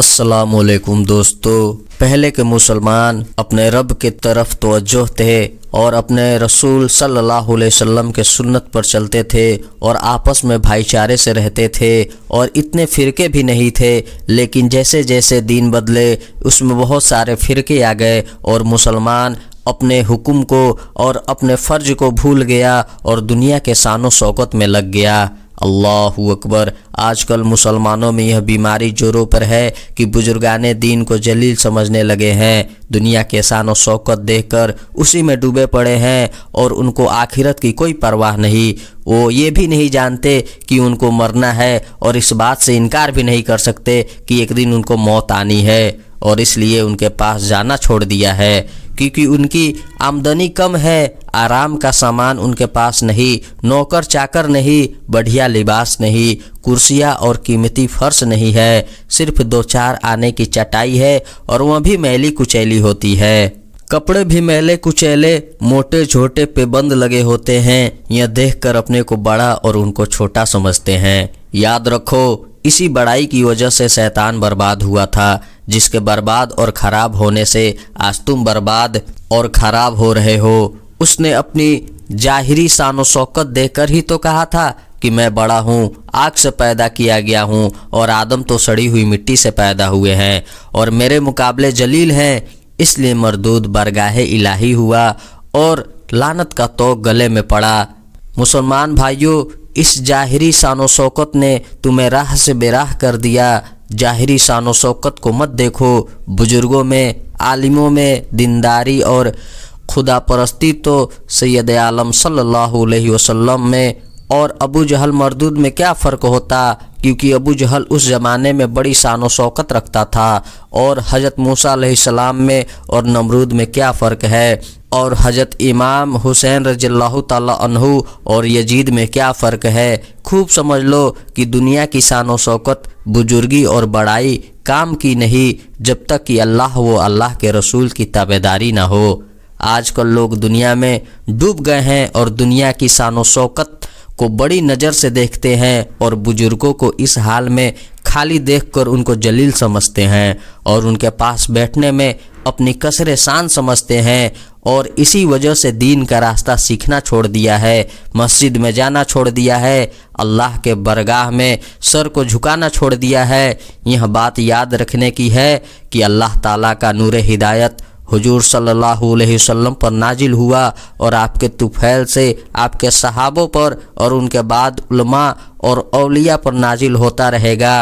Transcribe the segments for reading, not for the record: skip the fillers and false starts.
अस्सलाम वालेकुम दोस्तों। पहले के मुसलमान अपने रब की तरफ तवज्जो थे और अपने रसूल सल्लल्लाहु अलैहि वसल्लम के सुन्नत पर चलते थे और आपस में भाईचारे से रहते थे और इतने फ़िरके भी नहीं थे। लेकिन जैसे जैसे दीन बदले उसमें बहुत सारे फ़िरके आ गए और मुसलमान अपने हुक्म को और अपने फ़र्ज को भूल गया और दुनिया के शान व शौकत में लग गया। अल्लाहु अकबर। आजकल मुसलमानों में यह बीमारी जोरों पर है कि बुजुर्गाने दीन को जलील समझने लगे हैं, दुनिया के शान व शौकत देखकर उसी में डूबे पड़े हैं और उनको आखिरत की कोई परवाह नहीं। वो ये भी नहीं जानते कि उनको मरना है और इस बात से इनकार भी नहीं कर सकते कि एक दिन उनको मौत आनी है और इसलिए उनके पास जाना छोड़ दिया है, क्योंकि उनकी आमदनी कम है, आराम का सामान उनके पास नहीं, नौकर चाकर नहीं, बढ़िया लिबास नहीं, कुर्सियाँ और कीमती फर्श नहीं है, सिर्फ दो चार आने की चटाई है और वह भी मैली कुचैली होती है। कपड़े भी मैले कुचैले मोटे छोटे पे बंद लगे होते हैं। यह देखकर अपने को बड़ा और उनको छोटा समझते हैं। याद रखो, इसी बड़ाई की वजह से शैतान बर्बाद हुआ था, जिसके बर्बाद और ख़राब होने से आज तुम बर्बाद और ख़राब हो रहे हो। उसने अपनी जाहिरी शान व शौकत देकर ही तो कहा था कि मैं बड़ा हूँ, आग से पैदा किया गया हूँ और आदम तो सड़ी हुई मिट्टी से पैदा हुए हैं और मेरे मुकाबले जलील हैं, इसलिए मरदूद बरगाहे इलाही हुआ और लानत का तोक गले में पड़ा। मुसलमान भाइयों, इस जाहिरी शान व शौकत ने तुम्हें राह से बेराह कर दिया। जाहिरी शान व शौकत को मत देखो। बुजुर्गों में, आलिमों में दीनदारी और खुदा परस्ती तो सैयद आलम सल्लल्लाहु अलैहि वसल्लम में और अबू जहल मरदूद में क्या फ़र्क होता, क्योंकि अबू जहल उस ज़माने में बड़ी शान व शौकत रखता था। और हज़रत मूसा अलैहिस्सलाम में और नमरूद में क्या फ़र्क है, और हज़रत इमाम हुसैन रज़ियल्लाहु ताला अन्हु और यजीद में क्या फ़र्क है। खूब समझ लो कि दुनिया की शान व शौकत, बुजुर्गी और बड़ाई काम की नहीं जब तक कि अल्लाह व अल्लाह के रसूल की ताबेदारी ना हो। आजकल लोग दुनिया में डूब गए हैं और दुनिया की शान व शौकत को बड़ी नज़र से देखते हैं और बुजुर्गों को इस हाल में खाली देखकर उनको जलील समझते हैं और उनके पास बैठने में अपनी कसरे शान समझते हैं और इसी वजह से दीन का रास्ता सीखना छोड़ दिया है, मस्जिद में जाना छोड़ दिया है, अल्लाह के बरगाह में सर को झुकाना छोड़ दिया है। यह बात याद रखने की है कि अल्लाह ताला का नूर हिदायत हुजूर सल्लल्लाहु अलैहि वसल्लम पर नाजिल हुआ और आपके तुफैल से आपके सहाबों पर और उनके बाद उलमा और औलिया पर नाजिल होता रहेगा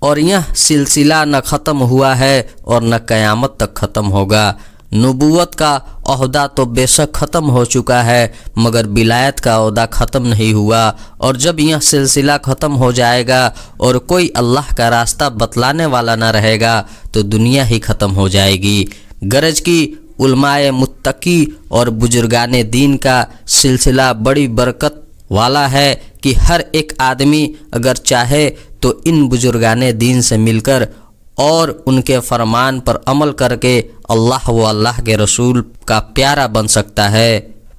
और यह सिलसिला न ख़त्म हुआ है और न क़यामत तक ख़त्म होगा। नबूवत का ओहदा तो बेशक ख़त्म हो चुका है, मगर विलायत का ओहदा ख़त्म नहीं हुआ और जब यह सिलसिला ख़त्म हो जाएगा और कोई अल्लाह का रास्ता बतलाने वाला न रहेगा तो दुनिया ही ख़त्म हो जाएगी। गरज की उलमाए मुत्तकी और बुजुर्गाने दीन का सिलसिला बड़ी बरकत वाला है कि हर एक आदमी अगर चाहे तो इन बुजुर्गाने दीन से मिलकर और उनके फरमान पर अमल करके अल्लाह व अल्लाह के रसूल का प्यारा बन सकता है।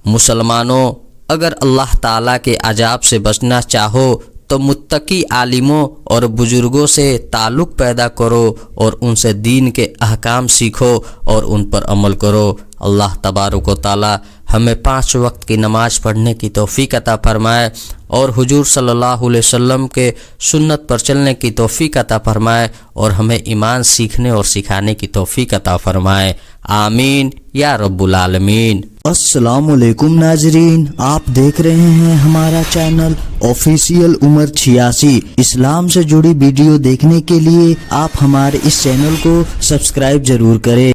मुसलमानों, अगर अल्लाह ताला के अजाब से बचना चाहो तो मुत्तकी आलिमों और बुजुर्गों से ताल्लुक़ पैदा करो और उनसे दीन के अहकाम सीखो और उन पर अमल करो। अल्लाह तबारक व तआला हमें 5 वक्त की नमाज़ पढ़ने की तौफ़ीक़ अता फरमाए और हुजूर सल्लल्लाहु अलैहि वसल्लम के सुन्नत पर चलने की तौफ़ीक़ अता फरमाए और हमें ईमान सीखने और सिखाने की तौफ़ीक़ अता फरमाए। आमीन या रब्बुल आलमीन। अस्सलाम वालेकुम नाजरीन, आप देख रहे हैं हमारा चैनल ऑफिशियल उमर 86। इस्लाम से जुड़ी वीडियो देखने के लिए आप हमारे इस चैनल को सब्सक्राइब जरूर करें।